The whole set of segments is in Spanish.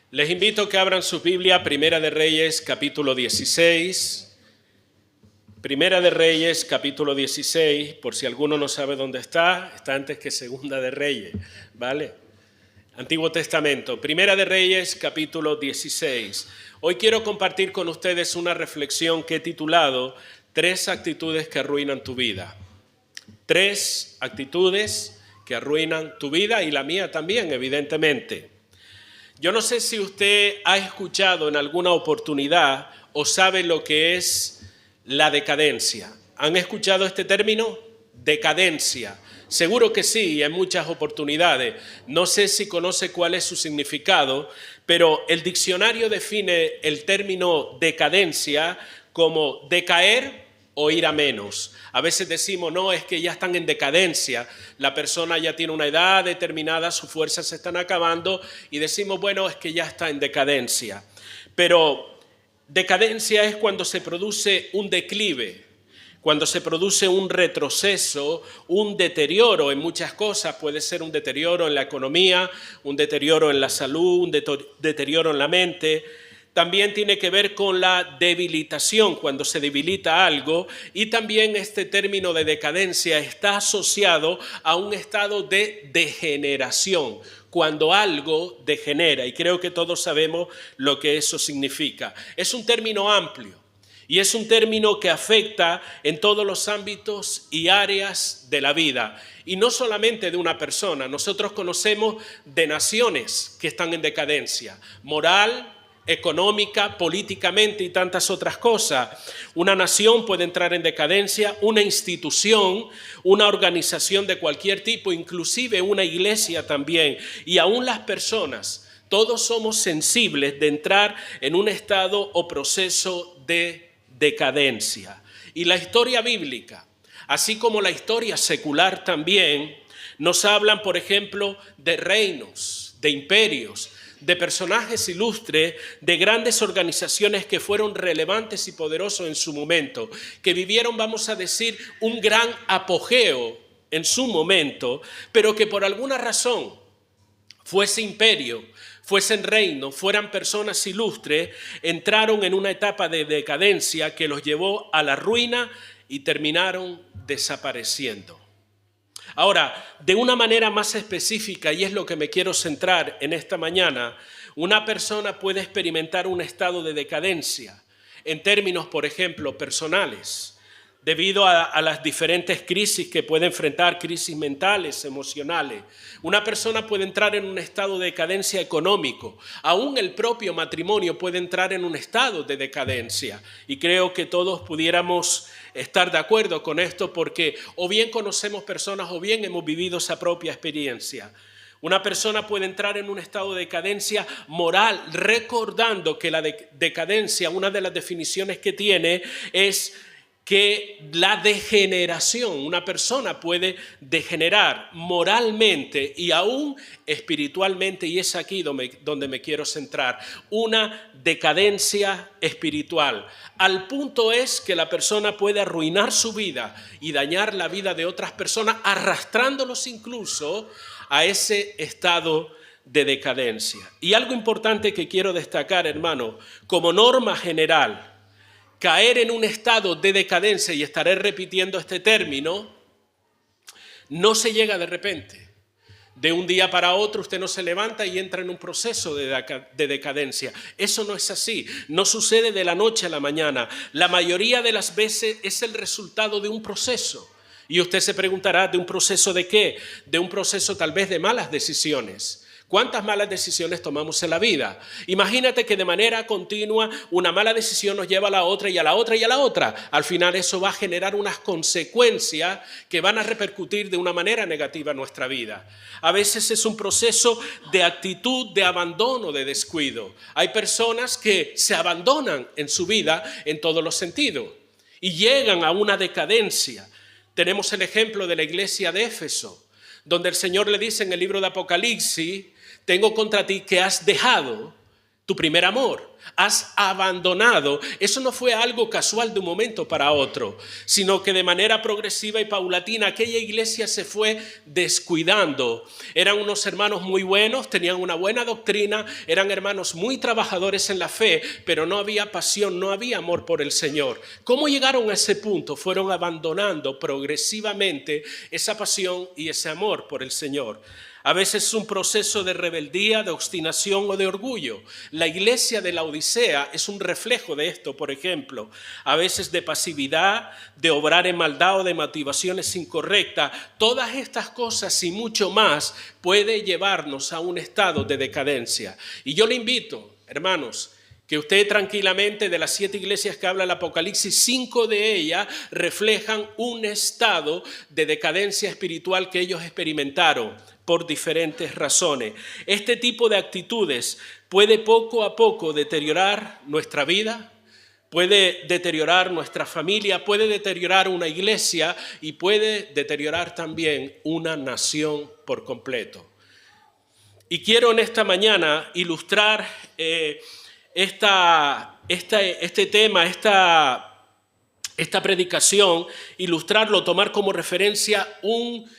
Les invito a que abran su Biblia, Primera de Reyes, capítulo 16. Primera de Reyes, capítulo 16, por si alguno no sabe dónde está antes que Segunda de Reyes, ¿vale? Antiguo Testamento, Primera de Reyes, capítulo 16. Hoy quiero compartir con ustedes una reflexión que he titulado Tres actitudes que arruinan tu vida. Tres actitudes que arruinan tu vida y la mía también, evidentemente. Yo no sé si usted ha escuchado en alguna oportunidad o sabe lo que es la decadencia. ¿Han escuchado este término? Decadencia. Seguro que sí, en muchas oportunidades. No sé si conoce cuál es su significado, pero el diccionario define el término decadencia como decaer o ir a menos. A veces decimos, no, es que ya están en decadencia, la persona ya tiene una edad determinada, sus fuerzas se están acabando y decimos, bueno, es que ya está en decadencia. Pero decadencia es cuando se produce un declive, cuando se produce un retroceso, un deterioro en muchas cosas. Puede ser un deterioro en la economía, un deterioro en la salud, un deterioro en la mente. También tiene que ver con la debilitación, cuando se debilita algo, y también este término de decadencia está asociado a un estado de degeneración, cuando algo degenera, y creo que todos sabemos lo que eso significa. Es un término amplio y es un término que afecta en todos los ámbitos y áreas de la vida. Y no solamente de una persona, nosotros conocemos de naciones que están en decadencia, moral, económica, políticamente y tantas otras cosas. Una nación puede entrar en decadencia, una institución, una organización de cualquier tipo, inclusive una iglesia también, y aún las personas. Todos somos sensibles de entrar en un estado o proceso de decadencia. Y la historia bíblica, así como la historia secular también, nos hablan, por ejemplo, de reinos, de imperios, de personajes ilustres, de grandes organizaciones que fueron relevantes y poderosos en su momento, que vivieron, vamos a decir, un gran apogeo en su momento, pero que por alguna razón, fuese imperio, fuesen reino, fueran personas ilustres, entraron en una etapa de decadencia que los llevó a la ruina y terminaron desapareciendo. Ahora, de una manera más específica, y es lo que me quiero centrar en esta mañana, una persona puede experimentar un estado de decadencia en términos, por ejemplo, personales, debido a las diferentes crisis que puede enfrentar, crisis mentales, emocionales. Una persona puede entrar en un estado de decadencia económico. Aún el propio matrimonio puede entrar en un estado de decadencia. Y creo que todos pudiéramos estar de acuerdo con esto porque o bien conocemos personas o bien hemos vivido esa propia experiencia. Una persona puede entrar en un estado de decadencia moral, recordando que la decadencia, una de las definiciones que tiene es que la degeneración, una persona puede degenerar moralmente y aún espiritualmente, y es aquí donde me quiero centrar, una decadencia espiritual. Al punto es que la persona puede arruinar su vida y dañar la vida de otras personas, arrastrándolos incluso a ese estado de decadencia. Y algo importante que quiero destacar, hermano, como norma general, caer en un estado de decadencia, y estaré repitiendo este término, no se llega de repente. De un día para otro usted no se levanta y entra en un proceso de decadencia. Eso no es así, no sucede de la noche a la mañana. La mayoría de las veces es el resultado de un proceso. Y usted se preguntará, ¿de un proceso de qué? De un proceso tal vez de malas decisiones. ¿Cuántas malas decisiones tomamos en la vida? Imagínate que de manera continua una mala decisión nos lleva a la otra y a la otra y a la otra. Al final eso va a generar unas consecuencias que van a repercutir de una manera negativa en nuestra vida. A veces es un proceso de actitud, de abandono, de descuido. Hay personas que se abandonan en su vida en todos los sentidos y llegan a una decadencia. Tenemos el ejemplo de la iglesia de Éfeso, donde el Señor le dice en el libro de Apocalipsis: tengo contra ti que has dejado tu primer amor. Has abandonado. Eso no fue algo casual de un momento para otro, sino que de manera progresiva y paulatina aquella iglesia se fue descuidando. Eran unos hermanos muy buenos, tenían una buena doctrina, eran hermanos muy trabajadores en la fe, pero no había pasión, no había amor por el Señor. ¿Cómo llegaron a ese punto? Fueron abandonando progresivamente esa pasión y ese amor por el Señor. A veces es un proceso de rebeldía, de obstinación o de orgullo. La iglesia de la Odisea es un reflejo de esto, por ejemplo. A veces de pasividad, de obrar en maldad o de motivaciones incorrectas. Todas estas cosas y mucho más puede llevarnos a un estado de decadencia. Y yo le invito, hermanos, que usted tranquilamente, de las 7 iglesias que habla el Apocalipsis, 5 de ellas reflejan un estado de decadencia espiritual que ellos experimentaron por diferentes razones. Este tipo de actitudes puede poco a poco deteriorar nuestra vida, puede deteriorar nuestra familia, puede deteriorar una iglesia y puede deteriorar también una nación por completo. Y quiero en esta mañana ilustrar este tema, esta predicación, ilustrarlo, tomar como referencia un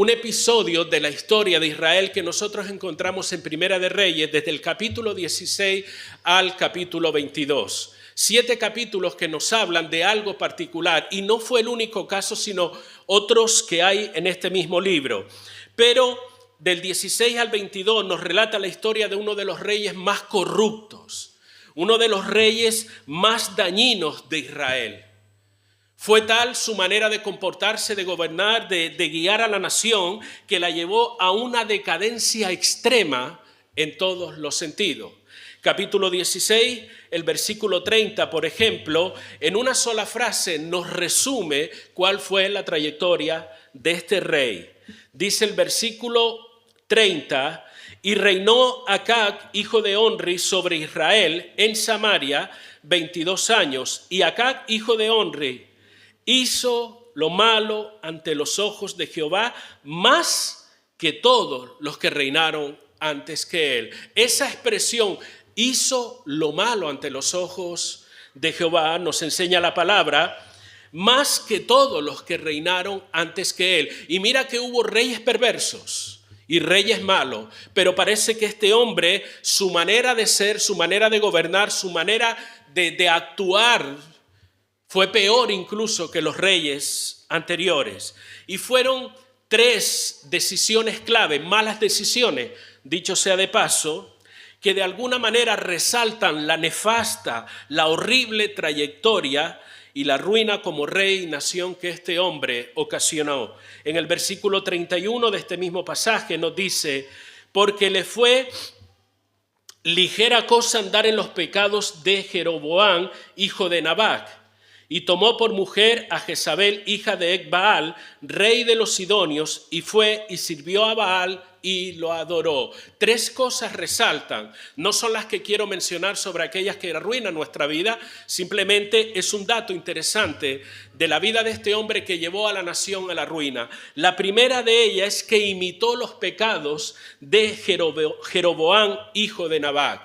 episodio de la historia de Israel que nosotros encontramos en Primera de Reyes desde el capítulo 16 al capítulo 22. 7 capítulos que nos hablan de algo particular y no fue el único caso, sino otros que hay en este mismo libro. Pero del 16 al 22 nos relata la historia de uno de los reyes más corruptos, uno de los reyes más dañinos de Israel. Fue tal su manera de comportarse, de gobernar, de guiar a la nación, que la llevó a una decadencia extrema en todos los sentidos. Capítulo 16, el versículo 30, por ejemplo, en una sola frase nos resume cuál fue la trayectoria de este rey. Dice el versículo 30, y reinó Acab, hijo de Onri, sobre Israel en Samaria 22 años. Y Acab, hijo de Onri, hizo lo malo ante los ojos de Jehová más que todos los que reinaron antes que él. Esa expresión, hizo lo malo ante los ojos de Jehová, nos enseña la palabra, más que todos los que reinaron antes que él. Y mira que hubo reyes perversos y reyes malos, pero parece que este hombre, su manera de ser, su manera de gobernar, su manera de actuar, fue peor incluso que los reyes anteriores. Y fueron 3 decisiones clave, malas decisiones, dicho sea de paso, que de alguna manera resaltan la nefasta, la horrible trayectoria y la ruina como rey y nación que este hombre ocasionó. En el versículo 31 de este mismo pasaje nos dice, porque le fue ligera cosa andar en los pecados de Jeroboam, hijo de Nabat, y tomó por mujer a Jezabel, hija de Ecbaal, rey de los Sidonios, y fue y sirvió a Baal y lo adoró. 3 cosas resaltan, no son las que quiero mencionar sobre aquellas que arruinan nuestra vida, simplemente es un dato interesante de la vida de este hombre que llevó a la nación a la ruina. La primera de ellas es que imitó los pecados de Jeroboam, hijo de Nabat.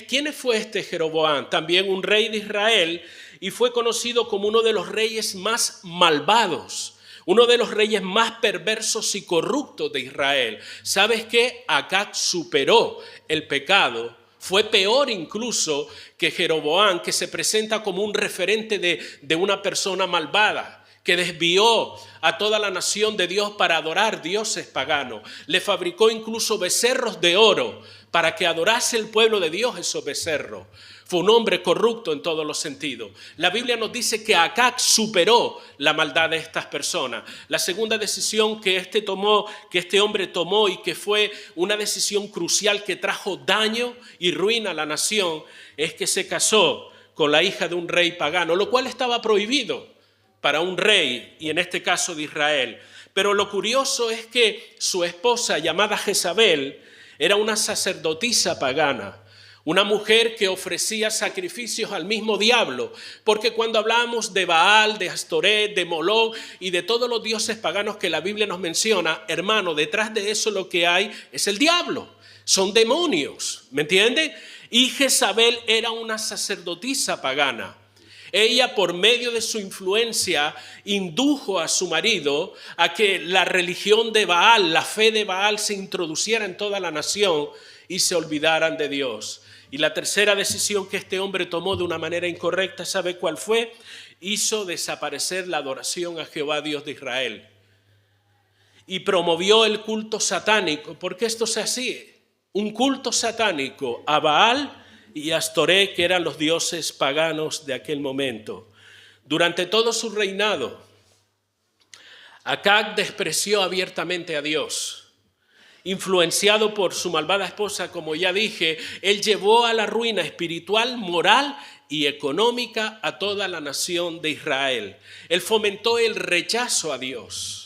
¿Quién fue este Jeroboam? También un rey de Israel, y fue conocido como uno de los reyes más malvados, uno de los reyes más perversos y corruptos de Israel. ¿Sabes qué? Acab superó el pecado, fue peor incluso que Jeroboam, que se presenta como un referente de una persona malvada, que desvió a toda la nación de Dios para adorar dioses paganos. Le fabricó incluso becerros de oro para que adorase el pueblo de Dios esos becerros. Fue un hombre corrupto en todos los sentidos. La Biblia nos dice que Acab superó la maldad de estas personas. La segunda decisión que este hombre tomó y que fue una decisión crucial que trajo daño y ruina a la nación, es que se casó con la hija de un rey pagano, lo cual estaba prohibido para un rey, y en este caso de Israel. Pero lo curioso es que su esposa, llamada Jezabel, era una sacerdotisa pagana, una mujer que ofrecía sacrificios al mismo diablo, porque cuando hablamos de Baal, de Astoret, de Moloch y de todos los dioses paganos que la Biblia nos menciona, hermano, detrás de eso lo que hay es el diablo, son demonios, ¿me entiende? Y Jezabel era una sacerdotisa pagana. Ella, por medio de su influencia, indujo a su marido a que la religión de Baal, la fe de Baal, se introduciera en toda la nación y se olvidaran de Dios. Y la tercera decisión que este hombre tomó de una manera incorrecta, ¿sabe cuál fue? Hizo desaparecer la adoración a Jehová, Dios de Israel. Y promovió el culto satánico, porque esto se hacía, un culto satánico a Baal y Astoré, que eran los dioses paganos de aquel momento. Durante todo su reinado, Acab despreció abiertamente a Dios. Influenciado por su malvada esposa, como ya dije, él llevó a la ruina espiritual, moral y económica a toda la nación de Israel. Él fomentó el rechazo a Dios.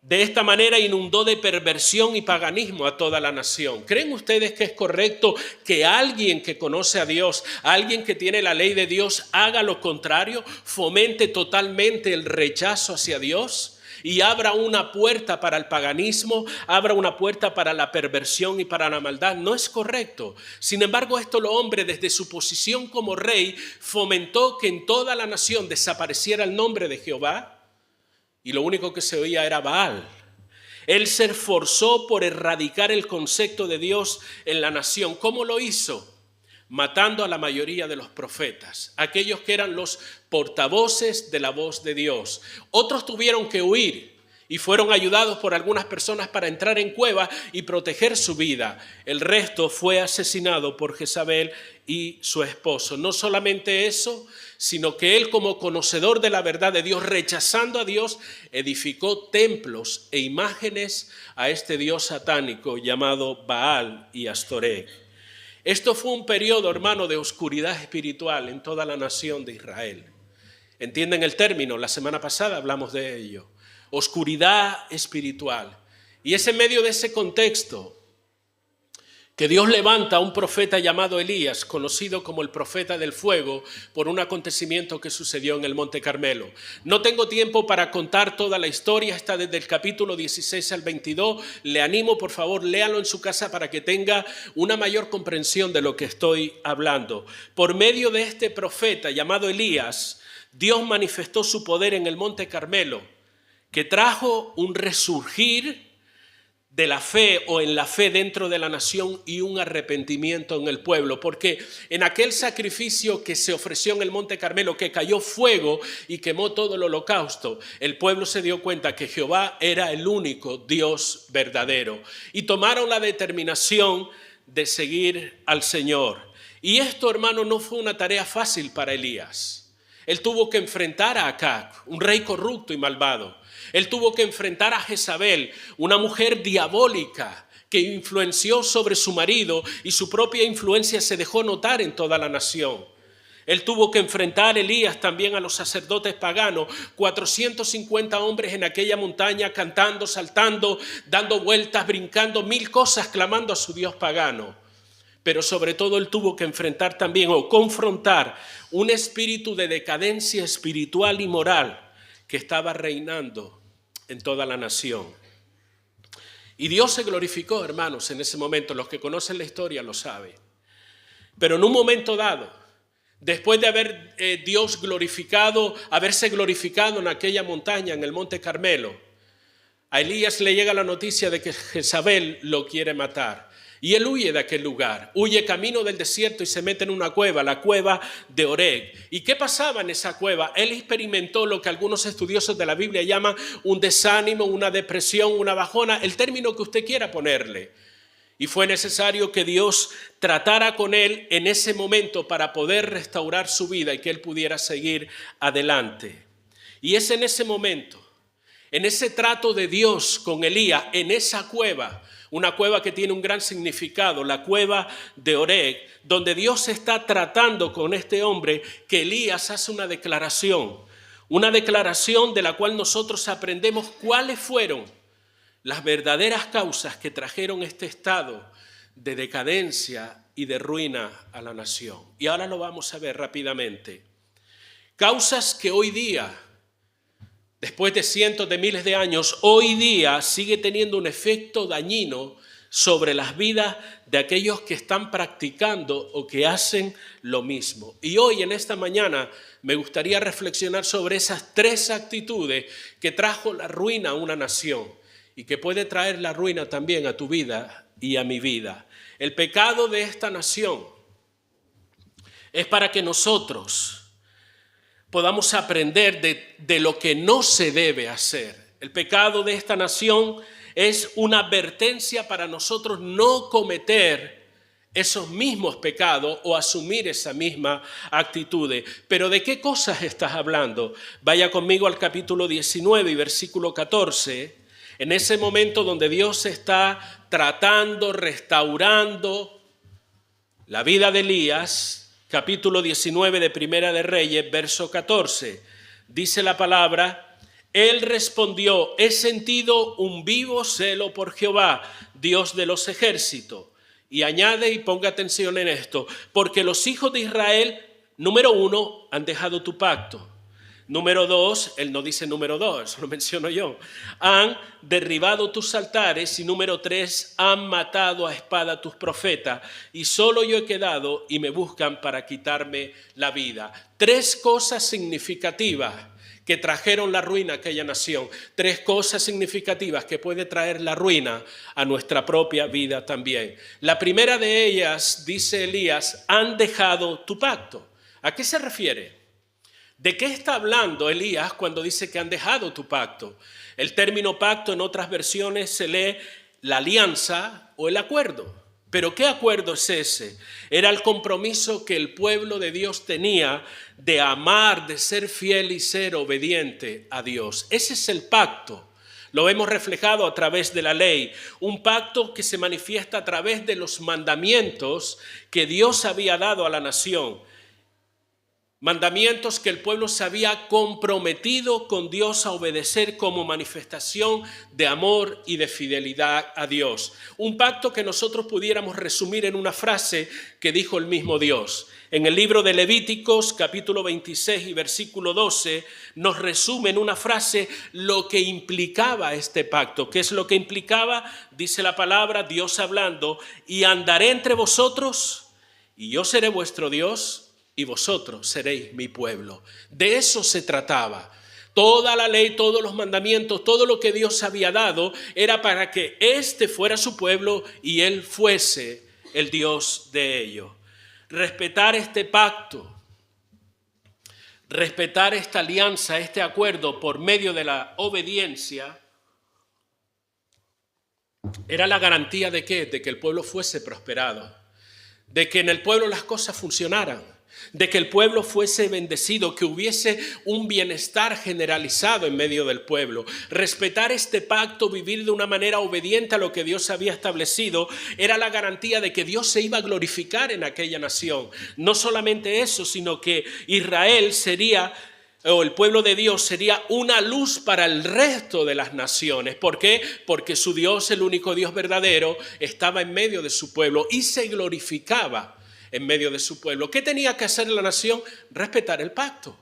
De esta manera inundó de perversión y paganismo a toda la nación. ¿Creen ustedes que es correcto que alguien que conoce a Dios, alguien que tiene la ley de Dios, haga lo contrario, fomente totalmente el rechazo hacia Dios y abra una puerta para el paganismo, abra una puerta para la perversión y para la maldad? No es correcto. Sin embargo, esto el hombre, desde su posición como rey, fomentó que en toda la nación desapareciera el nombre de Jehová. Y lo único que se oía era Baal. Él se esforzó por erradicar el concepto de Dios en la nación. ¿Cómo lo hizo? Matando a la mayoría de los profetas, aquellos que eran los portavoces de la voz de Dios. Otros tuvieron que huir y fueron ayudados por algunas personas para entrar en cuevas y proteger su vida. El resto fue asesinado por Jezabel y su esposo. No solamente eso, sino que él, como conocedor de la verdad de Dios, rechazando a Dios, edificó templos e imágenes a este dios satánico llamado Baal y Astoré. Esto fue un periodo, hermano, de oscuridad espiritual en toda la nación de Israel. ¿Entienden el término? La semana pasada hablamos de ello. Oscuridad espiritual. Y es en medio de ese contexto que Dios levanta a un profeta llamado Elías, conocido como el profeta del fuego, por un acontecimiento que sucedió en el Monte Carmelo. No tengo tiempo para contar toda la historia, está desde el capítulo 16 al 22. Le animo, por favor, léalo en su casa para que tenga una mayor comprensión de lo que estoy hablando. Por medio de este profeta llamado Elías, Dios manifestó su poder en el Monte Carmelo, que trajo un resurgir de la fe o en la fe dentro de la nación y un arrepentimiento en el pueblo, porque en aquel sacrificio que se ofreció en el Monte Carmelo, que cayó fuego y quemó todo el holocausto, el pueblo se dio cuenta que Jehová era el único Dios verdadero y tomaron la determinación de seguir al Señor. Y esto, hermano, no fue una tarea fácil para Elías. Él tuvo que enfrentar a Acab, un rey corrupto y malvado. Él tuvo que enfrentar a Jezabel, una mujer diabólica que influenció sobre su marido y su propia influencia se dejó notar en toda la nación. Él tuvo que enfrentar, Elías, también a los sacerdotes paganos, 450 hombres en aquella montaña cantando, saltando, dando vueltas, brincando, 1000 cosas, clamando a su Dios pagano. Pero sobre todo él tuvo que enfrentar también o confrontar un espíritu de decadencia espiritual y moral que estaba reinando en toda la nación. Y Dios se glorificó, hermanos, en ese momento. Los que conocen la historia lo saben. Pero en un momento dado, después de haber Dios glorificado, haberse glorificado en aquella montaña, en el Monte Carmelo, a Elías le llega la noticia de que Jezabel lo quiere matar. Y él huye de aquel lugar, huye camino del desierto y se mete en una cueva, la cueva de Oreg. ¿Y qué pasaba en esa cueva? Él experimentó lo que algunos estudiosos de la Biblia llaman un desánimo, una depresión, una bajona, el término que usted quiera ponerle. Y fue necesario que Dios tratara con él en ese momento para poder restaurar su vida y que él pudiera seguir adelante. Y es en ese momento, en ese trato de Dios con Elías, en esa cueva, una cueva que tiene un gran significado, la cueva de Oreg, donde Dios está tratando con este hombre, que Elías hace una declaración de la cual nosotros aprendemos cuáles fueron las verdaderas causas que trajeron este estado de decadencia y de ruina a la nación. Y ahora lo vamos a ver rápidamente. Causas que hoy día, después de cientos de miles de años, hoy día sigue teniendo un efecto dañino sobre las vidas de aquellos que están practicando o que hacen lo mismo. Y hoy, en esta mañana, me gustaría reflexionar sobre esas 3 actitudes que trajo la ruina a una nación y que puede traer la ruina también a tu vida y a mi vida. El pecado de esta nación es para que nosotros podamos aprender de lo que no se debe hacer. El pecado de esta nación es una advertencia para nosotros no cometer esos mismos pecados o asumir esa misma actitud. Pero ¿de qué cosas estás hablando? Vaya conmigo al capítulo 19 y versículo 14. En ese momento donde Dios está tratando, restaurando la vida de Elías, capítulo 19 de Primera de Reyes, verso 14. Dice la palabra: Él respondió: he sentido un vivo celo por Jehová, Dios de los ejércitos. Y añade, y ponga atención en esto, porque los hijos de Israel, número 1, han dejado tu pacto. Número 2, él no dice número 2, eso lo menciono yo. Han derribado tus altares. Y número 3, han matado a espada a tus profetas. Y solo yo he quedado y me buscan para quitarme la vida. 3 cosas significativas que trajeron la ruina a aquella nación. 3 cosas significativas que puede traer la ruina a nuestra propia vida también. La primera de ellas, dice Elías, han dejado tu pacto. ¿A qué se refiere? ¿De qué está hablando Elías cuando dice que han dejado tu pacto? El término pacto en otras versiones se lee la alianza o el acuerdo. ¿Pero qué acuerdo es ese? Era el compromiso que el pueblo de Dios tenía de amar, de ser fiel y ser obediente a Dios. Ese es el pacto. Lo hemos reflejado a través de la ley. Un pacto que se manifiesta a través de los mandamientos que Dios había dado a la nación. Mandamientos que el pueblo se había comprometido con Dios a obedecer como manifestación de amor y de fidelidad a Dios. Un pacto que nosotros pudiéramos resumir en una frase que dijo el mismo Dios. En el libro de Levíticos, capítulo 26 y versículo 12, nos resume en una frase lo que implicaba este pacto. ¿Qué es lo que implicaba? Dice la palabra, Dios hablando: y andaré entre vosotros, y yo seré vuestro Dios, y vosotros seréis mi pueblo. De eso se trataba. Toda la ley, todos los mandamientos, todo lo que Dios había dado era para que éste fuera su pueblo y él fuese el Dios de ellos. Respetar este pacto, respetar esta alianza, este acuerdo por medio de la obediencia, era la garantía ¿de qué? De que el pueblo fuese prosperado, de que en el pueblo las cosas funcionaran, de que el pueblo fuese bendecido, que hubiese un bienestar generalizado en medio del pueblo. Respetar este pacto, vivir de una manera obediente a lo que Dios había establecido, era la garantía de que Dios se iba a glorificar en aquella nación. No solamente eso, sino que Israel sería, o el pueblo de Dios sería una luz para el resto de las naciones. ¿Por qué? Porque su Dios, el único Dios verdadero, estaba en medio de su pueblo y se glorificaba en medio de su pueblo. ¿Qué tenía que hacer la nación? Respetar el pacto.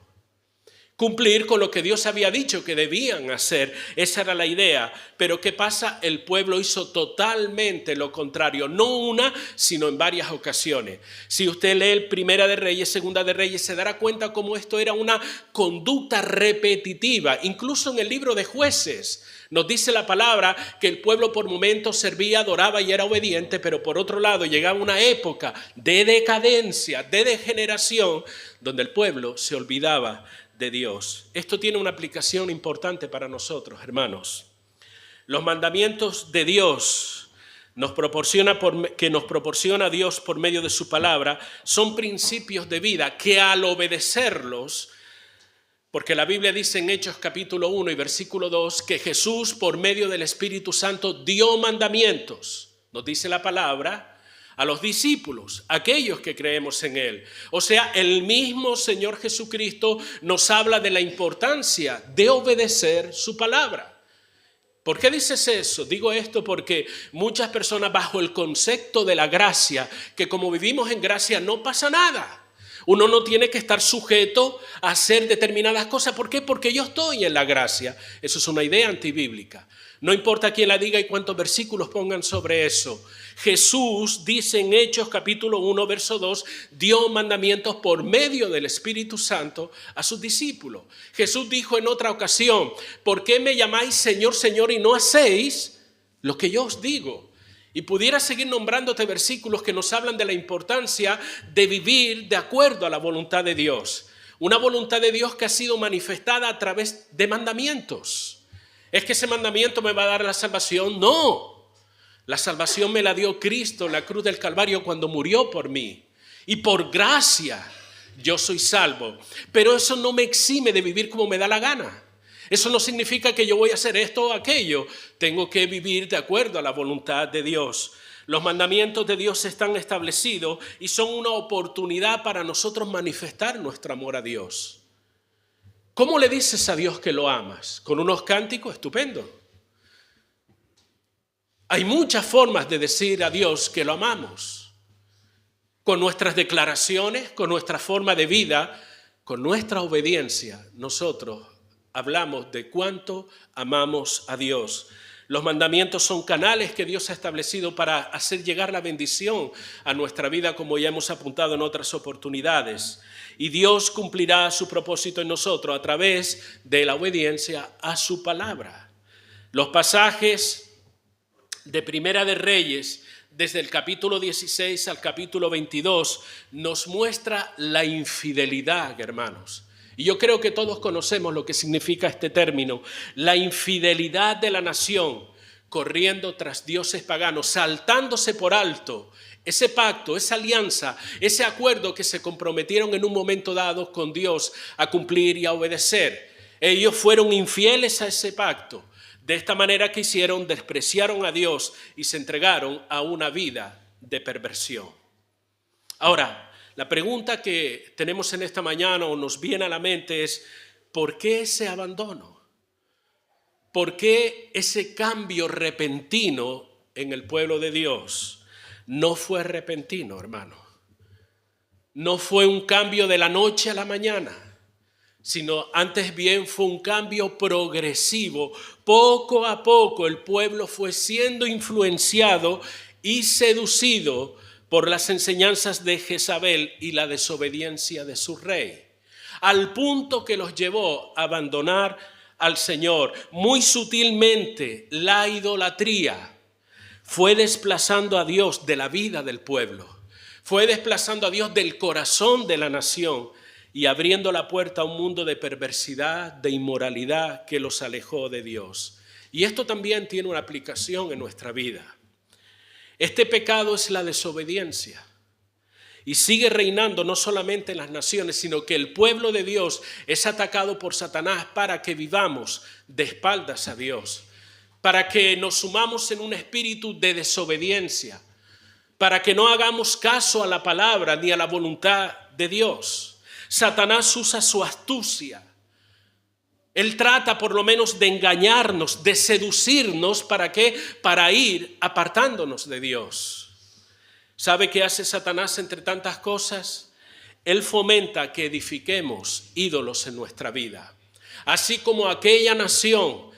Cumplir con lo que Dios había dicho que debían hacer. Esa era la idea. Pero ¿qué pasa? El pueblo hizo totalmente lo contrario. No una, sino en varias ocasiones. Si usted lee Primera de Reyes, Segunda de Reyes, se dará cuenta cómo esto era una conducta repetitiva. Incluso en el libro de Jueces nos dice la palabra que el pueblo por momentos servía, adoraba y era obediente, pero por otro lado llegaba una época de decadencia, de degeneración, donde el pueblo se olvidaba de Dios. Esto tiene una aplicación importante para nosotros, hermanos. Los mandamientos de Dios que nos proporciona Dios por medio de su palabra son principios de vida que al obedecerlos, porque la Biblia dice en Hechos capítulo 1 y versículo 2 que Jesús por medio del Espíritu Santo dio mandamientos, nos dice la palabra, a los discípulos, aquellos que creemos en Él. O sea, el mismo Señor Jesucristo nos habla de la importancia de obedecer su palabra. ¿Por qué dices eso? Digo esto porque muchas personas bajo el concepto de la gracia, que como vivimos en gracia no pasa nada. Uno no tiene que estar sujeto a hacer determinadas cosas. ¿Por qué? Porque yo estoy en la gracia. Eso es una idea antibíblica. No importa quién la diga y cuántos versículos pongan sobre eso. Jesús dice en Hechos capítulo 1, verso 2, dio mandamientos por medio del Espíritu Santo a sus discípulos. Jesús dijo en otra ocasión, ¿por qué me llamáis Señor, Señor y no hacéis lo que yo os digo? Y pudiera seguir nombrándote versículos que nos hablan de la importancia de vivir de acuerdo a la voluntad de Dios. Una voluntad de Dios que ha sido manifestada a través de mandamientos. ¿Es que ese mandamiento me va a dar la salvación? No. La salvación me la dio Cristo en la cruz del Calvario cuando murió por mí. Y por gracia yo soy salvo. Pero eso no me exime de vivir como me da la gana. Eso no significa que yo voy a hacer esto o aquello. Tengo que vivir de acuerdo a la voluntad de Dios. Los mandamientos de Dios están establecidos y son una oportunidad para nosotros manifestar nuestro amor a Dios. ¿Cómo le dices a Dios que lo amas? ¿Con unos cánticos? Estupendo. Hay muchas formas de decir a Dios que lo amamos. Con nuestras declaraciones, con nuestra forma de vida, con nuestra obediencia, nosotros hablamos de cuánto amamos a Dios. Los mandamientos son canales que Dios ha establecido para hacer llegar la bendición a nuestra vida, como ya hemos apuntado en otras oportunidades. Y Dios cumplirá su propósito en nosotros a través de la obediencia a su palabra. Los pasajes de Primera de Reyes, desde el capítulo 16 al capítulo 22, nos muestra la infidelidad, hermanos. Y yo creo que todos conocemos lo que significa este término, la infidelidad de la nación, corriendo tras dioses paganos, saltándose por alto ese pacto, esa alianza, ese acuerdo que se comprometieron en un momento dado con Dios a cumplir y a obedecer. Ellos fueron infieles a ese pacto. De esta manera que hicieron, despreciaron a Dios y se entregaron a una vida de perversión. Ahora, la pregunta que tenemos en esta mañana o nos viene a la mente es, ¿por qué ese abandono? ¿Por qué ese cambio repentino en el pueblo de Dios? No fue repentino, hermano. No fue un cambio de la noche a la mañana, sino antes bien fue un cambio progresivo. Poco a poco el pueblo fue siendo influenciado y seducido por las enseñanzas de Jezabel y la desobediencia de su rey, al punto que los llevó a abandonar al Señor. Muy sutilmente la idolatría fue desplazando a Dios de la vida del pueblo, fue desplazando a Dios del corazón de la nación y abriendo la puerta a un mundo de perversidad, de inmoralidad que los alejó de Dios. Y esto también tiene una aplicación en nuestra vida. Este pecado es la desobediencia y sigue reinando no solamente en las naciones, sino que el pueblo de Dios es atacado por Satanás para que vivamos de espaldas a Dios, para que nos sumamos en un espíritu de desobediencia, para que no hagamos caso a la palabra ni a la voluntad de Dios. Satanás usa su astucia. Él trata por lo menos de engañarnos, de seducirnos. ¿Para qué? Para ir apartándonos de Dios. ¿Sabe qué hace Satanás entre tantas cosas? Él fomenta que edifiquemos ídolos en nuestra vida. Así como aquella nación,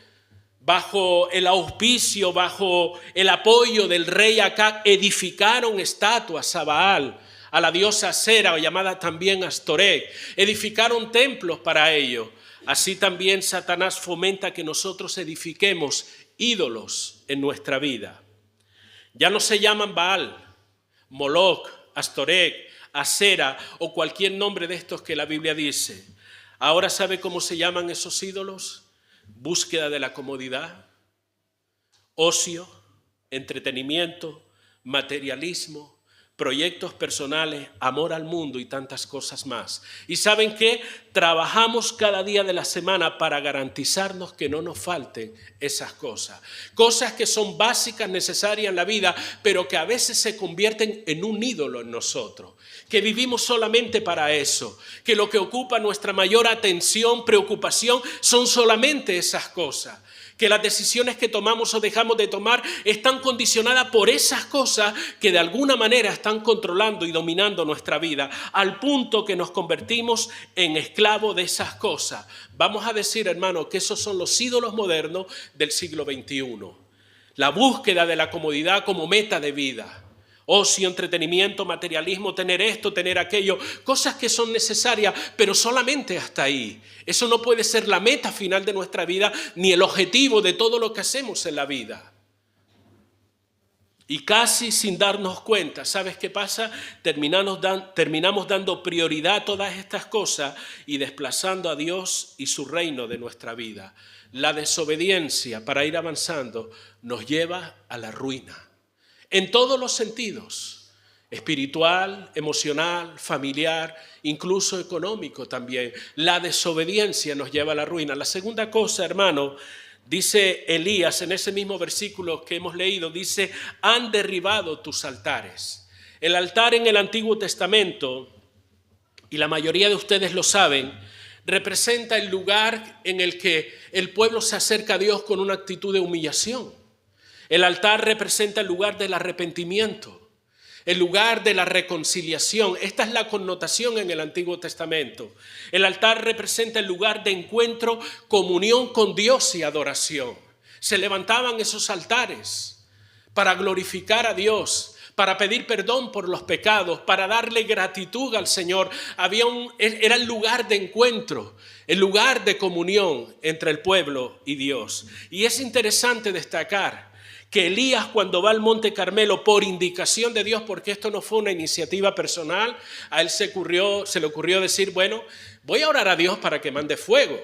bajo el auspicio, bajo el apoyo del rey Acab, edificaron estatuas a Baal, a la diosa Asera, llamada también Astoré. Edificaron templos para ello. Así también Satanás fomenta que nosotros edifiquemos ídolos en nuestra vida. Ya no se llaman Baal, Moloc, Astoré, Asera o cualquier nombre de estos que la Biblia dice. Ahora, ¿sabe cómo se llaman esos ídolos? Búsqueda de la comodidad, ocio, entretenimiento, materialismo, proyectos personales, amor al mundo y tantas cosas más. ¿Y saben qué? Trabajamos cada día de la semana para garantizarnos que no nos falten esas cosas. Cosas que son básicas, necesarias en la vida, pero que a veces se convierten en un ídolo en nosotros. Que vivimos solamente para eso. Que lo que ocupa nuestra mayor atención, preocupación, son solamente esas cosas. que las decisiones que tomamos o dejamos de tomar están condicionadas por esas cosas que de alguna manera están controlando y dominando nuestra vida, al punto que nos convertimos en esclavos de esas cosas. Vamos a decir, hermano, que esos son los ídolos modernos del siglo XXI. La búsqueda de la comodidad como meta de vida. Ocio, entretenimiento, materialismo, tener esto, tener aquello, cosas que son necesarias, pero solamente hasta ahí. Eso no puede ser la meta final de nuestra vida, ni el objetivo de todo lo que hacemos en la vida. Y casi sin darnos cuenta, ¿sabes qué pasa? Terminamos dando prioridad a todas estas cosas y desplazando a Dios y su reino de nuestra vida. La desobediencia para ir avanzando nos lleva a la ruina. En todos los sentidos, espiritual, emocional, familiar, incluso económico también. La desobediencia nos lleva a la ruina. La segunda cosa, hermano, dice Elías en ese mismo versículo que hemos leído, dice, han derribado tus altares. El altar en el Antiguo Testamento, y la mayoría de ustedes lo saben, representa el lugar en el que el pueblo se acerca a Dios con una actitud de humillación. El altar representa el lugar del arrepentimiento, el lugar de la reconciliación. Esta es la connotación en el Antiguo Testamento. El altar representa el lugar de encuentro, comunión con Dios y adoración. Se levantaban esos altares para glorificar a Dios, para pedir perdón por los pecados, para darle gratitud al Señor. Era el lugar de encuentro, el lugar de comunión entre el pueblo y Dios. Y es interesante destacar que Elías, cuando va al Monte Carmelo por indicación de Dios, porque esto no fue una iniciativa personal, a él se le ocurrió decir, bueno, voy a orar a Dios para que mande fuego.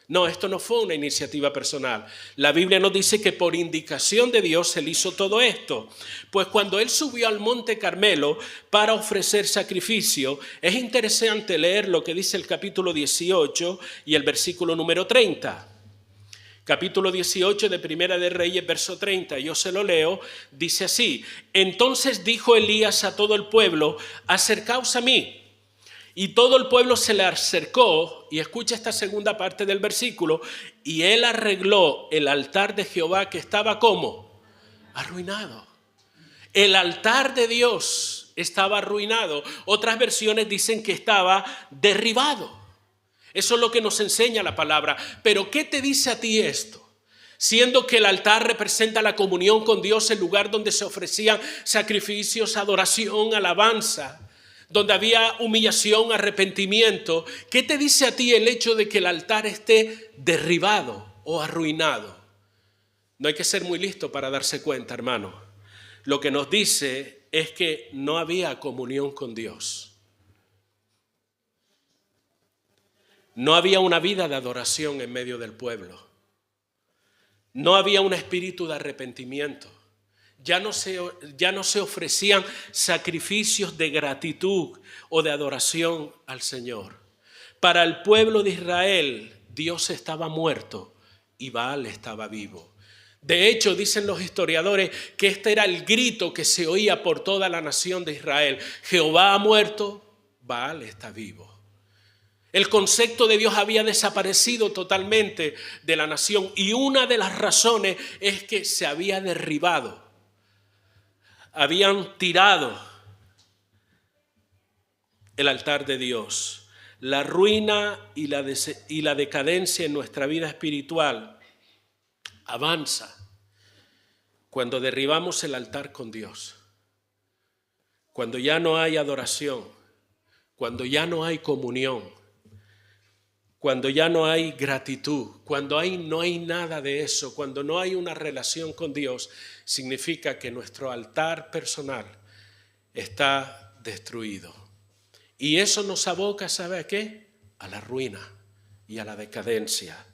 No, esto no fue una iniciativa personal. La Biblia nos dice que por indicación de Dios él hizo todo esto. Pues cuando él subió al Monte Carmelo para ofrecer sacrificio, es interesante leer lo que dice el capítulo 18 y el versículo número 30. Capítulo 18 de Primera de Reyes, verso 30, yo se lo leo, dice así: entonces dijo Elías a todo el pueblo, acercaos a mí. Y todo el pueblo se le acercó, y escucha esta segunda parte del versículo, y él arregló el altar de Jehová que estaba ¿cómo? Arruinado. El altar de Dios estaba arruinado. Otras versiones dicen que estaba derribado. Eso es lo que nos enseña la palabra. Pero ¿qué te dice a ti esto? Siendo que el altar representa la comunión con Dios, el lugar donde se ofrecían sacrificios, adoración, alabanza, donde había humillación, arrepentimiento. ¿Qué te dice a ti el hecho de que el altar esté derribado o arruinado? No hay que ser muy listo para darse cuenta, hermano. Lo que nos dice es que no había comunión con Dios. No había una vida de adoración en medio del pueblo. No había un espíritu de arrepentimiento. Ya no se ofrecían sacrificios de gratitud o de adoración al Señor. Para el pueblo de Israel, Dios estaba muerto y Baal estaba vivo. De hecho, dicen los historiadores que este era el grito que se oía por toda la nación de Israel. Jehová ha muerto, Baal está vivo. El concepto de Dios había desaparecido totalmente de la nación y una de las razones es que se había derribado. Habían tirado el altar de Dios. La ruina y la decadencia en nuestra vida espiritual avanza cuando derribamos el altar con Dios. Cuando ya no hay adoración, cuando ya no hay comunión, cuando ya no hay gratitud, cuando no hay nada de eso, cuando no hay una relación con Dios, significa que nuestro altar personal está destruido. Y eso nos aboca, ¿sabe a qué? A la ruina y a la decadencia.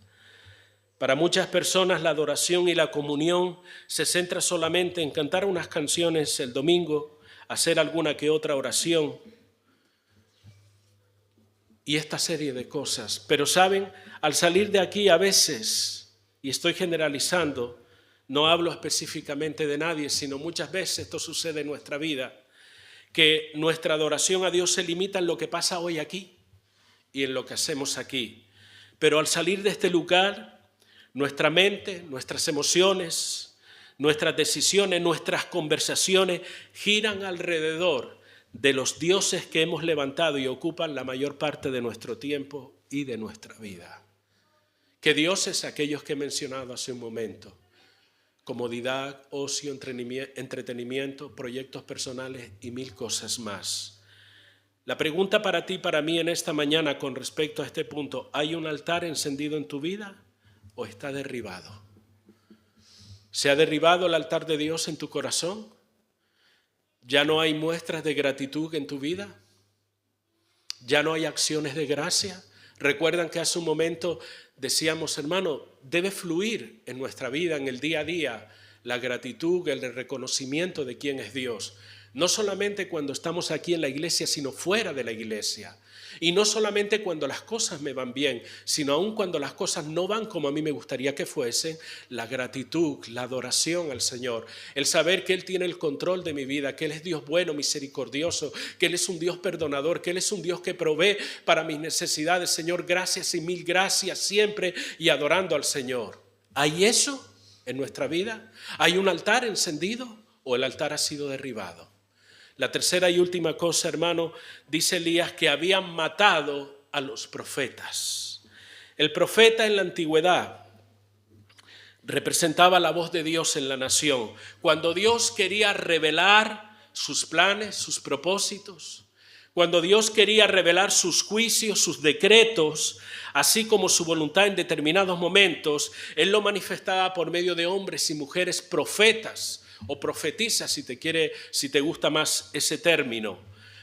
Para muchas personas la adoración y la comunión se centra solamente en cantar unas canciones el domingo, hacer alguna que otra oración y esta serie de cosas. Pero saben, al salir de aquí a veces, y estoy generalizando, no hablo específicamente de nadie, sino muchas veces esto sucede en nuestra vida, que nuestra adoración a Dios se limita en lo que pasa hoy aquí y en lo que hacemos aquí. Pero al salir de este lugar, Nuestra mente, nuestras emociones, nuestras decisiones, nuestras conversaciones giran alrededor de los dioses que hemos levantado y ocupan la mayor parte de nuestro tiempo y de nuestra vida. ¿Qué dioses? Aquellos que he mencionado hace un momento. Comodidad, ocio, entretenimiento, proyectos personales y mil cosas más. La pregunta para ti y para mí en esta mañana con respecto a este punto: ¿hay un altar encendido en tu vida o está derribado? ¿Se ha derribado el altar de Dios en tu corazón? ¿Ya no hay muestras de gratitud en tu vida? ¿Ya no hay acciones de gracia? Recuerdan que hace un momento decíamos, hermano, debe fluir en nuestra vida, en el día a día, la gratitud, el reconocimiento de quién es Dios. No solamente cuando estamos aquí en la iglesia, sino fuera de la iglesia. Y no solamente cuando las cosas me van bien, sino aún cuando las cosas no van como a mí me gustaría que fuesen, la gratitud, la adoración al Señor, el saber que Él tiene el control de mi vida, que Él es Dios bueno, misericordioso, que Él es un Dios perdonador, que Él es un Dios que provee para mis necesidades. Señor, gracias y mil gracias siempre, y adorando al Señor. ¿Hay eso en nuestra vida? ¿Hay un altar encendido o el altar ha sido derribado? La tercera y última cosa, hermano, dice Elías que habían matado a los profetas. El profeta en la antigüedad representaba la voz de Dios en la nación. Cuando Dios quería revelar sus planes, sus propósitos, cuando Dios quería revelar sus juicios, sus decretos, así como su voluntad en determinados momentos, Él lo manifestaba por medio de hombres y mujeres profetas, o profetiza, si te gusta más ese término,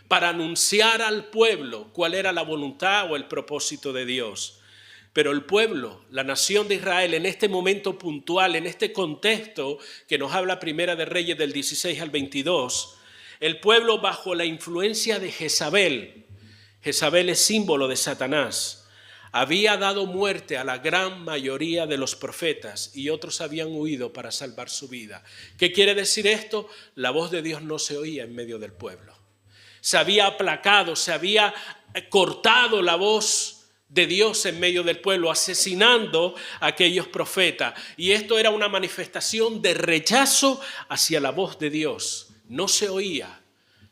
para anunciar al pueblo cuál era la voluntad o el propósito de Dios. Pero el pueblo, la nación de Israel, en este momento puntual, en este contexto que nos habla Primera de Reyes del 16 al 22, el pueblo bajo la influencia de Jezabel, Jezabel es símbolo de Satanás, había dado muerte a la gran mayoría de los profetas y otros habían huido para salvar su vida. ¿Qué quiere decir esto? La voz de Dios no se oía en medio del pueblo. Se había aplacado, se había cortado la voz de Dios en medio del pueblo, asesinando a aquellos profetas. Y esto era una manifestación de rechazo hacia la voz de Dios. No se oía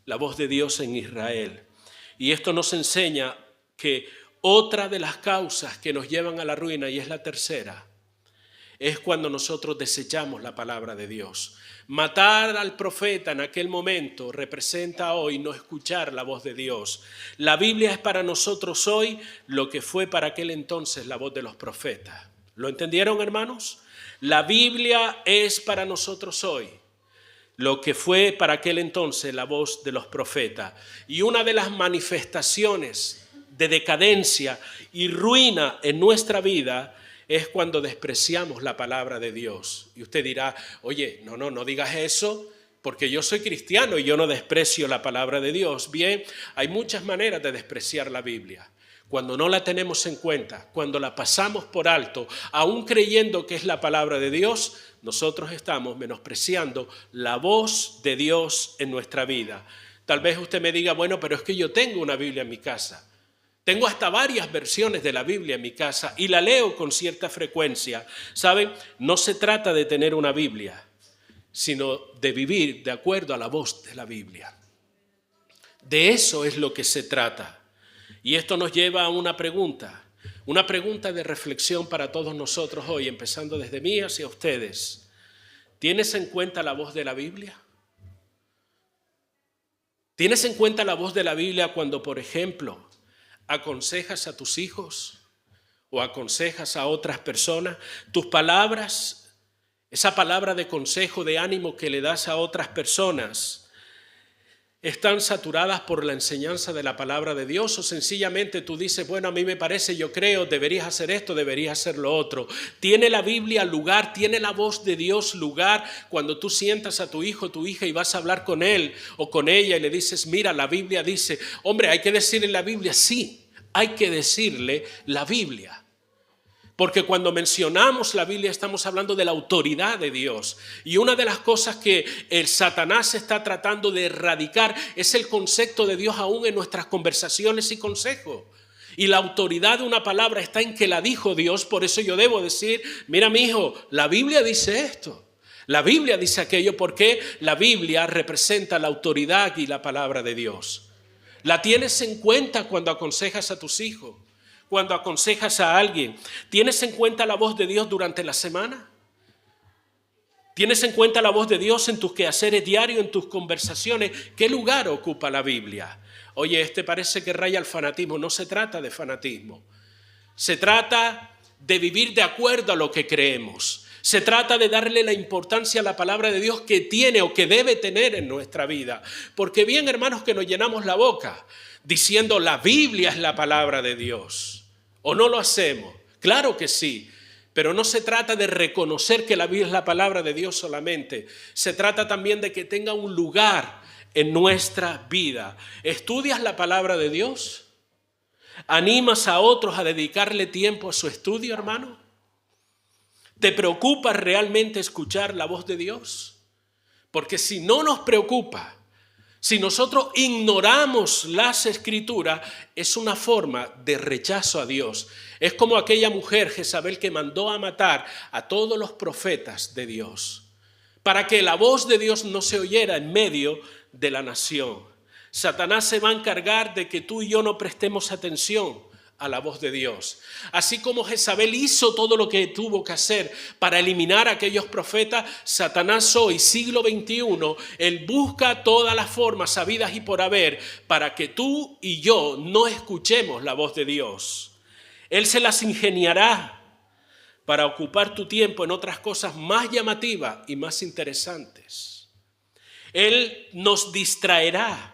la voz de Dios en Israel. Y esto nos enseña que otra de las causas que nos llevan a la ruina, y es la tercera, es cuando nosotros desechamos la palabra de Dios. Matar al profeta en aquel momento representa hoy no escuchar la voz de Dios. La Biblia es para nosotros hoy lo que fue para aquel entonces la voz de los profetas. ¿Lo entendieron, hermanos? La Biblia es para nosotros hoy lo que fue para aquel entonces la voz de los profetas. Y una de las manifestaciones de decadencia y ruina en nuestra vida es cuando despreciamos la palabra de Dios. Y usted dirá, oye, no digas eso, porque yo soy cristiano y yo no desprecio la palabra de Dios. Bien, hay muchas maneras de despreciar la Biblia. Cuando no la tenemos en cuenta, cuando la pasamos por alto, aún creyendo que es la palabra de Dios, nosotros estamos menospreciando la voz de Dios en nuestra vida. Tal vez usted me diga, bueno, pero es que yo tengo una Biblia en mi casa. Tengo hasta varias versiones de la Biblia en mi casa y la leo con cierta frecuencia. ¿Saben? No se trata de tener una Biblia, sino de vivir de acuerdo a la voz de la Biblia. De eso es lo que se trata. Y esto nos lleva a una pregunta de reflexión para todos nosotros hoy, empezando desde mí hacia ustedes. ¿Tienes en cuenta la voz de la Biblia? ¿Tienes en cuenta la voz de la Biblia cuando, por ejemplo, aconsejas a tus hijos o aconsejas a otras personas? Tus palabras, esa palabra de consejo, de ánimo que le das a otras personas, ¿están saturadas por la enseñanza de la palabra de Dios? O sencillamente tú dices, bueno, a mí me parece, yo creo, deberías hacer esto, deberías hacer lo otro. ¿Tiene la Biblia lugar, tiene la voz de Dios lugar cuando tú sientas a tu hijo, tu hija y vas a hablar con él o con ella y le dices, mira, la Biblia dice, hombre, hay que decirle la Biblia? Sí, hay que decirle la Biblia. Porque cuando mencionamos la Biblia estamos hablando de la autoridad de Dios. Y una de las cosas que el Satanás está tratando de erradicar es el concepto de Dios aún en nuestras conversaciones y consejos. Y la autoridad de una palabra está en que la dijo Dios. Por eso yo debo decir, mira mi hijo, la Biblia dice esto. La Biblia dice aquello porque la Biblia representa la autoridad y la palabra de Dios. La tienes en cuenta cuando aconsejas a tus hijos, cuando aconsejas a alguien. ¿Tienes en cuenta la voz de Dios durante la semana? ¿Tienes en cuenta la voz de Dios en tus quehaceres diarios, en tus conversaciones? ¿Qué lugar ocupa la Biblia? Oye, parece que raya al fanatismo. No se trata de fanatismo. Se trata de vivir de acuerdo a lo que creemos. Se trata de darle la importancia a la palabra de Dios que tiene o que debe tener en nuestra vida. Porque bien, hermanos, que nos llenamos la boca diciendo la Biblia es la palabra de Dios. ¿O no lo hacemos? Claro que sí. Pero no se trata de reconocer que la Biblia es la palabra de Dios solamente. Se trata también de que tenga un lugar en nuestra vida. ¿Estudias la palabra de Dios? ¿Animas a otros a dedicarle tiempo a su estudio, hermano? ¿Te preocupa realmente escuchar la voz de Dios? Porque si no nos preocupa, si nosotros ignoramos las Escrituras, es una forma de rechazo a Dios. Es como aquella mujer, Jezabel, que mandó a matar a todos los profetas de Dios, para que la voz de Dios no se oyera en medio de la nación. Satanás se va a encargar de que tú y yo no prestemos atención a la voz de Dios. Así como Jezabel hizo todo lo que tuvo que hacer para eliminar a aquellos profetas, Satanás hoy, siglo XXI, él busca todas las formas habidas y por haber para que tú y yo no escuchemos la voz de Dios. Él se las ingeniará para ocupar tu tiempo en otras cosas más llamativas y más interesantes. Él nos distraerá.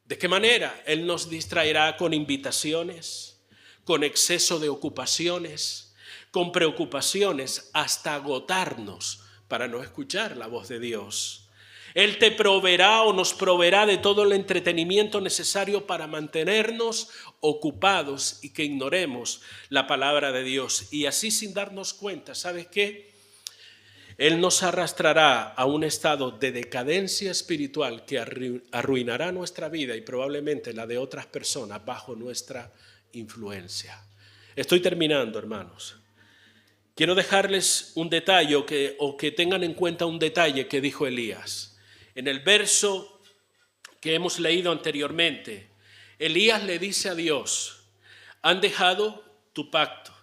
¿De qué manera? Él nos distraerá con invitaciones, con exceso de ocupaciones, con preocupaciones, hasta agotarnos para no escuchar la voz de Dios. Él te proveerá o nos proveerá de todo el entretenimiento necesario para mantenernos ocupados y que ignoremos la palabra de Dios. Y así sin darnos cuenta, ¿sabes qué? Él nos arrastrará a un estado de decadencia espiritual que arruinará nuestra vida y probablemente la de otras personas bajo nuestra influencia. Estoy terminando, hermanos. Quiero dejarles un detalle o que tengan en cuenta un detalle que dijo Elías. En el verso que hemos leído anteriormente, Elías le dice a Dios: han dejado tu pacto,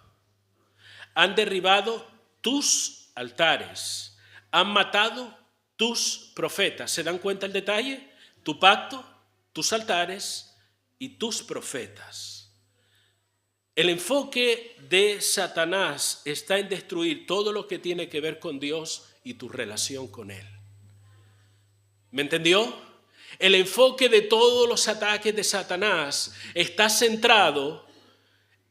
han derribado tus altares, han matado tus profetas. ¿Se dan cuenta el detalle? Tu pacto, tus altares y tus profetas. El enfoque de Satanás está en destruir todo lo que tiene que ver con Dios y tu relación con Él. ¿Me entendió? El enfoque de todos los ataques de Satanás está centrado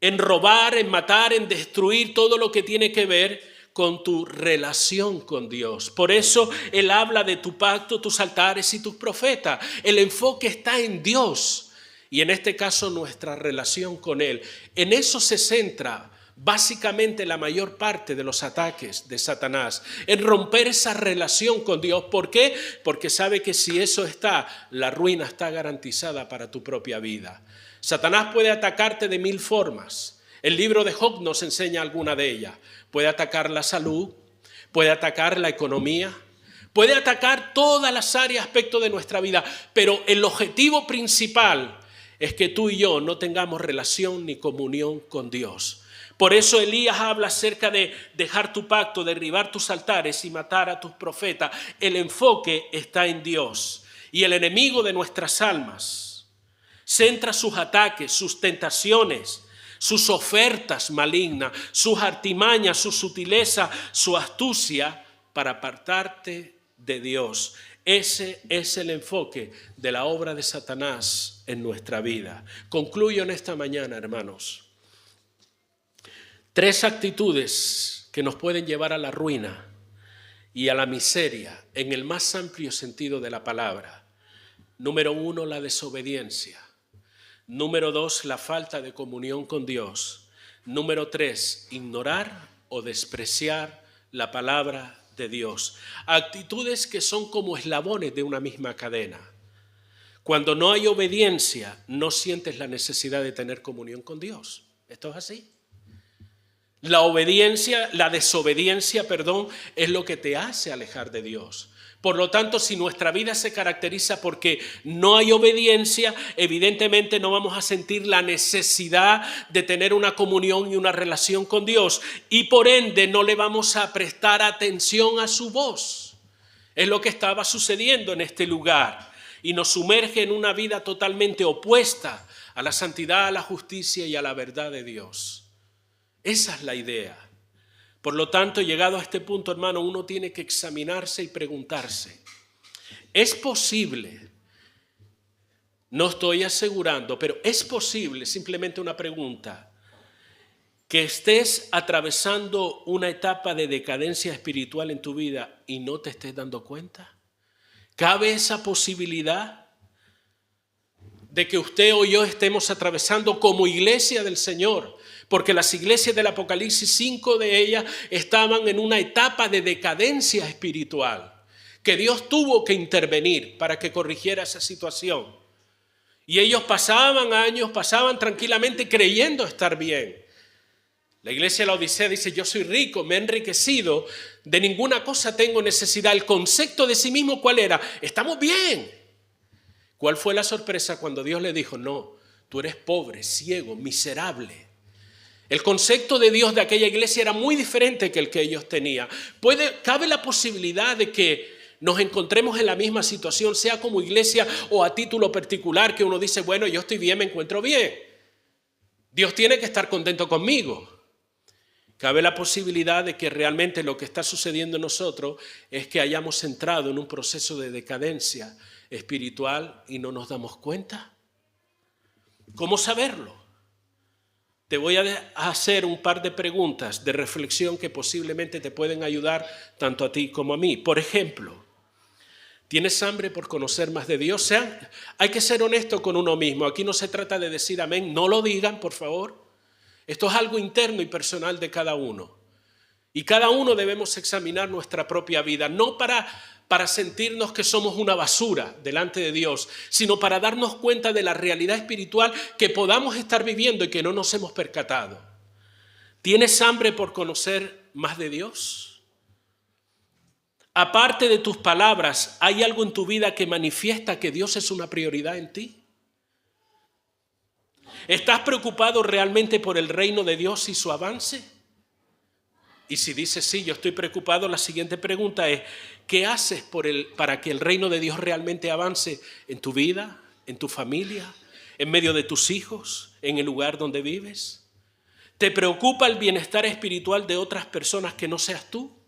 en robar, en matar, en destruir todo lo que tiene que ver con tu relación con Dios. Por eso Él habla de tu pacto, tus altares y tus profetas. El enfoque está en Dios y en este caso nuestra relación con Él. En eso se centra básicamente la mayor parte de los ataques de Satanás, en romper esa relación con Dios. ¿Por qué? Porque sabe que si eso está, la ruina está garantizada para tu propia vida. Satanás puede atacarte de 1000 formas. El libro de Job nos enseña alguna de ellas. Puede atacar la salud, puede atacar la economía, puede atacar todas las áreas, aspectos de nuestra vida, pero el objetivo principal es que tú y yo no tengamos relación ni comunión con Dios. Por eso Elías habla acerca de dejar tu pacto, derribar tus altares y matar a tus profetas. El enfoque está en Dios y el enemigo de nuestras almas centra sus ataques, sus tentaciones, sus ofertas malignas, sus artimañas, su sutileza, su astucia para apartarte de Dios. Ese es el enfoque de la obra de Satanás en nuestra vida. Concluyo en esta mañana, hermanos. 3 actitudes que nos pueden llevar a la ruina y a la miseria en el más amplio sentido de la palabra. Número 1, la desobediencia. Número 2, la falta de comunión con Dios. Número 3, ignorar o despreciar la palabra de Dios. Actitudes que son como eslabones de una misma cadena. Cuando no hay obediencia, no sientes la necesidad de tener comunión con Dios. Esto es así. La desobediencia, es lo que te hace alejar de Dios. Por lo tanto, si nuestra vida se caracteriza porque no hay obediencia, evidentemente no vamos a sentir la necesidad de tener una comunión y una relación con Dios, y por ende no le vamos a prestar atención a su voz. Es lo que estaba sucediendo en este lugar, y nos sumerge en una vida totalmente opuesta a la santidad, a la justicia y a la verdad de Dios. Esa es la idea. Por lo tanto, llegado a este punto, hermano, uno tiene que examinarse y preguntarse, ¿es posible? No estoy asegurando, pero es posible, simplemente una pregunta, que estés atravesando una etapa de decadencia espiritual en tu vida y no te estés dando cuenta. ¿Cabe esa posibilidad de que usted o yo estemos atravesando como iglesia del Señor? Porque las iglesias del Apocalipsis, 5 de ellas estaban en una etapa de decadencia espiritual, que Dios tuvo que intervenir para que corrigiera esa situación. Y ellos pasaban años, pasaban tranquilamente creyendo estar bien. La iglesia de la Odisea dice, yo soy rico, me he enriquecido, de ninguna cosa tengo necesidad. El concepto de sí mismo, ¿cuál era? Estamos bien. ¿Cuál fue la sorpresa cuando Dios le dijo, no, tú eres pobre, ciego, miserable? El concepto de Dios de aquella iglesia era muy diferente que el que ellos tenían. Cabe la posibilidad de que nos encontremos en la misma situación, sea como iglesia o a título particular, que uno dice, bueno, yo estoy bien, me encuentro bien. Dios tiene que estar contento conmigo. Cabe la posibilidad de que realmente lo que está sucediendo en nosotros es que hayamos entrado en un proceso de decadencia espiritual y no nos damos cuenta. ¿Cómo saberlo? Te voy a hacer un par de preguntas de reflexión que posiblemente te pueden ayudar tanto a ti como a mí. Por ejemplo, ¿tienes hambre por conocer más de Dios? Hay que ser honesto con uno mismo. Aquí no se trata de decir amén. No lo digan, por favor. Esto es algo interno y personal de cada uno. Y cada uno debemos examinar nuestra propia vida, no para sentirnos que somos una basura delante de Dios, sino para darnos cuenta de la realidad espiritual que podamos estar viviendo y que no nos hemos percatado. ¿Tienes hambre por conocer más de Dios? Aparte de tus palabras, ¿hay algo en tu vida que manifiesta que Dios es una prioridad en ti? ¿Estás preocupado realmente por el reino de Dios y su avance? Y si dices sí, yo estoy preocupado, la siguiente pregunta es, ¿qué haces para que el reino de Dios realmente avance en tu vida, en tu familia, en medio de tus hijos, en el lugar donde vives? ¿Te preocupa el bienestar espiritual de otras personas que no seas tú?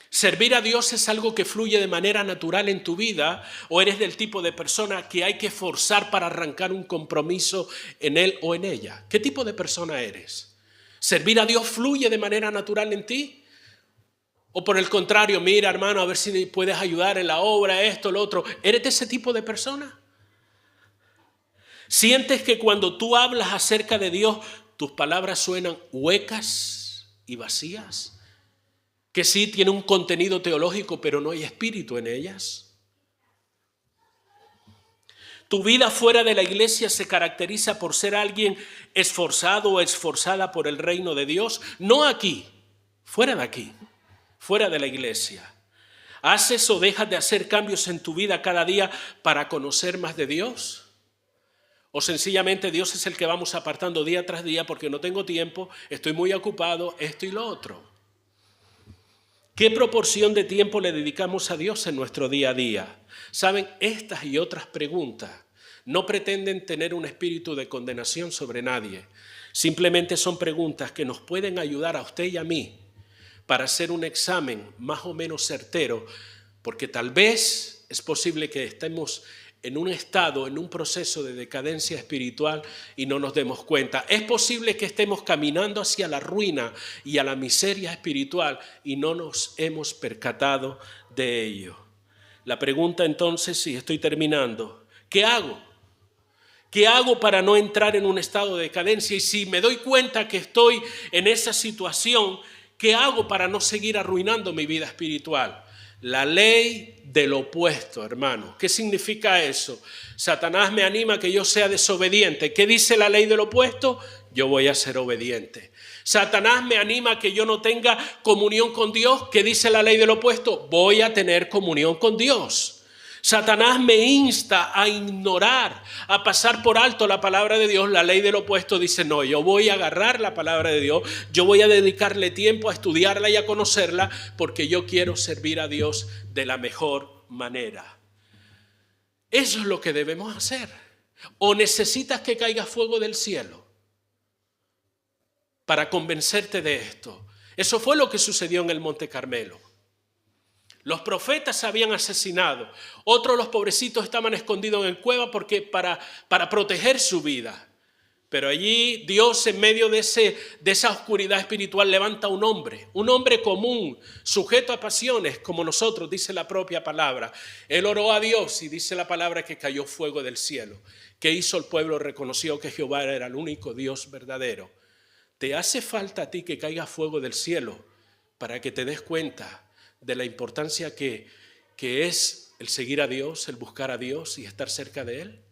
¿Servir a Dios es algo que fluye de manera natural en tu vida o eres del tipo de persona que hay que forzar para arrancar un compromiso en él o en ella? ¿Qué tipo de persona eres? ¿Servir a Dios fluye de manera natural en ti? ¿O por el contrario, mira hermano, a ver si puedes ayudar en la obra, esto, lo otro? ¿Eres de ese tipo de persona? ¿Sientes que cuando tú hablas acerca de Dios, tus palabras suenan huecas y vacías? ¿Que sí tiene un contenido teológico, pero no hay espíritu en ellas? ¿Tu vida fuera de la iglesia se caracteriza por ser alguien esforzado o esforzada por el reino de Dios? No aquí, fuera de aquí, fuera de la iglesia. ¿Haces o dejas de hacer cambios en tu vida cada día para conocer más de Dios? ¿O sencillamente Dios es el que vamos apartando día tras día porque no tengo tiempo, estoy muy ocupado, esto y lo otro? ¿Qué proporción de tiempo le dedicamos a Dios en nuestro día a día? Saben, estas y otras preguntas no pretenden tener un espíritu de condenación sobre nadie. Simplemente son preguntas que nos pueden ayudar a usted y a mí para hacer un examen más o menos certero, porque tal vez es posible que estemos en un estado, en un proceso de decadencia espiritual y no nos demos cuenta. Es posible que estemos caminando hacia la ruina y a la miseria espiritual y no nos hemos percatado de ello. La pregunta entonces, y estoy terminando, ¿qué hago? ¿Qué hago para no entrar en un estado de decadencia? Y si me doy cuenta que estoy en esa situación, ¿qué hago para no seguir arruinando mi vida espiritual? La ley del opuesto, hermano. ¿Qué significa eso? Satanás me anima a que yo sea desobediente. ¿Qué dice la ley del opuesto? Yo voy a ser obediente. Satanás me anima a que yo no tenga comunión con Dios. ¿Qué dice la ley del opuesto? Voy a tener comunión con Dios. Satanás me insta a ignorar, a pasar por alto la palabra de Dios. La ley del opuesto dice, no, yo voy a agarrar la palabra de Dios, yo voy a dedicarle tiempo a estudiarla y a conocerla porque yo quiero servir a Dios de la mejor manera. Eso es lo que debemos hacer. ¿O necesitas que caiga fuego del cielo para convencerte de esto? Eso fue lo que sucedió en el Monte Carmelo. Los profetas habían asesinado. Otros, los pobrecitos, estaban escondidos en cueva porque para proteger su vida. Pero allí Dios, en medio de esa oscuridad espiritual, levanta un hombre común, sujeto a pasiones como nosotros, dice la propia palabra. Él oró a Dios y dice la palabra que cayó fuego del cielo. ¿Qué hizo el pueblo? Reconoció que Jehová era el único Dios verdadero. ¿Te hace falta a ti que caiga fuego del cielo para que te des cuenta de la importancia que es el seguir a Dios, el buscar a Dios y estar cerca de Él?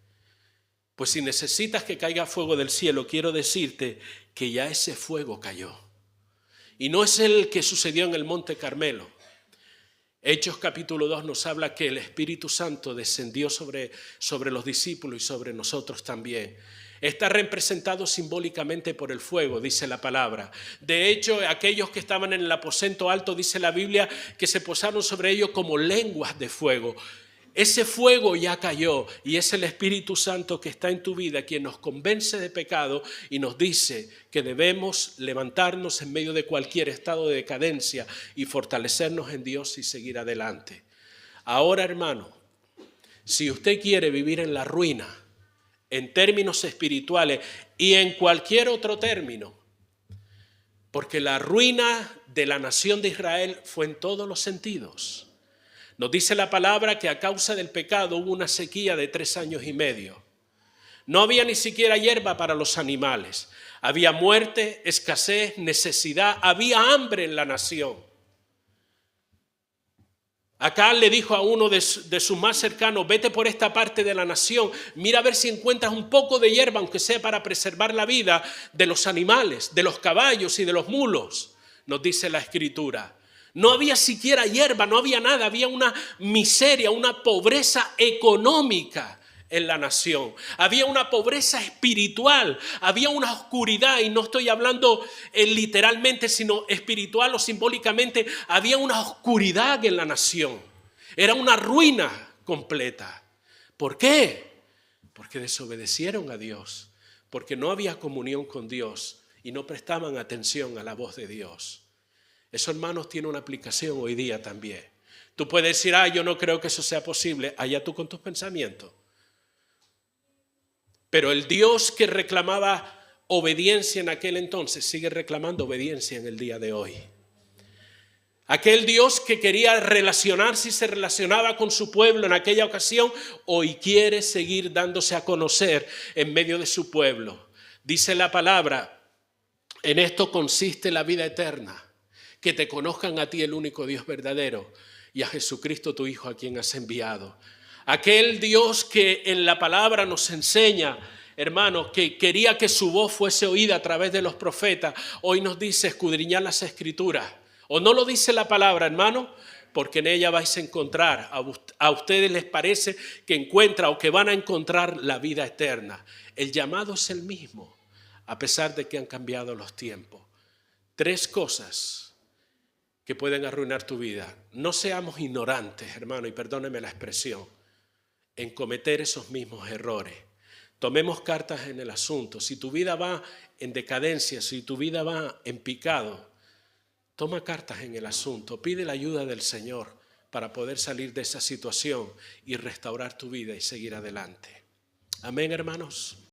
Pues si necesitas que caiga fuego del cielo, quiero decirte que ya ese fuego cayó. Y no es el que sucedió en el Monte Carmelo. Hechos capítulo 2 nos habla que el Espíritu Santo descendió sobre los discípulos y sobre nosotros también. Está representado simbólicamente por el fuego, dice la palabra. De hecho, aquellos que estaban en el aposento alto, dice la Biblia, que se posaron sobre ellos como lenguas de fuego. Ese fuego ya cayó y es el Espíritu Santo que está en tu vida quien nos convence de pecado y nos dice que debemos levantarnos en medio de cualquier estado de decadencia y fortalecernos en Dios y seguir adelante. Ahora, hermano, si usted quiere vivir en la ruina, en términos espirituales y en cualquier otro término, porque la ruina de la nación de Israel fue en todos los sentidos. Nos dice la palabra que a causa del pecado hubo una sequía de 3 años y medio. No había ni siquiera hierba para los animales. Había muerte, escasez, necesidad, había hambre en la nación. Acá le dijo a uno de sus más cercanos, vete por esta parte de la nación, mira a ver si encuentras un poco de hierba, aunque sea para preservar la vida de los animales, de los caballos y de los mulos, nos dice la Escritura. No había siquiera hierba, no había nada, había una miseria, una pobreza económica en la nación. Había una pobreza espiritual, había una oscuridad, y no estoy hablando literalmente, sino espiritual o simbólicamente, había una oscuridad en la nación. Era una ruina completa. ¿Por qué? Porque desobedecieron a Dios, porque no había comunión con Dios y no prestaban atención a la voz de Dios. Eso, hermanos, tiene una aplicación hoy día también. Tú puedes decir, yo no creo que eso sea posible. Allá tú con tus pensamientos. Pero el Dios que reclamaba obediencia en aquel entonces sigue reclamando obediencia en el día de hoy. Aquel Dios que quería relacionarse y se relacionaba con su pueblo en aquella ocasión, hoy quiere seguir dándose a conocer en medio de su pueblo. Dice la palabra, en esto consiste la vida eterna, que te conozcan a ti, el único Dios verdadero, y a Jesucristo tu Hijo, a quien has enviado. Aquel Dios que en la palabra nos enseña, hermanos, que quería que su voz fuese oída a través de los profetas, hoy nos dice escudriñar las Escrituras. ¿O no lo dice la palabra, hermano? Porque en ella vais a encontrar, a ustedes les parece que encuentra o que van a encontrar la vida eterna. El llamado es el mismo, a pesar de que han cambiado los tiempos. 3 cosas que pueden arruinar tu vida. No seamos ignorantes, hermano, y perdóneme la expresión, en cometer esos mismos errores. Tomemos cartas en el asunto. Si tu vida va en decadencia, si tu vida va en picado, toma cartas en el asunto. Pide la ayuda del Señor para poder salir de esa situación y restaurar tu vida y seguir adelante. Amén, hermanos.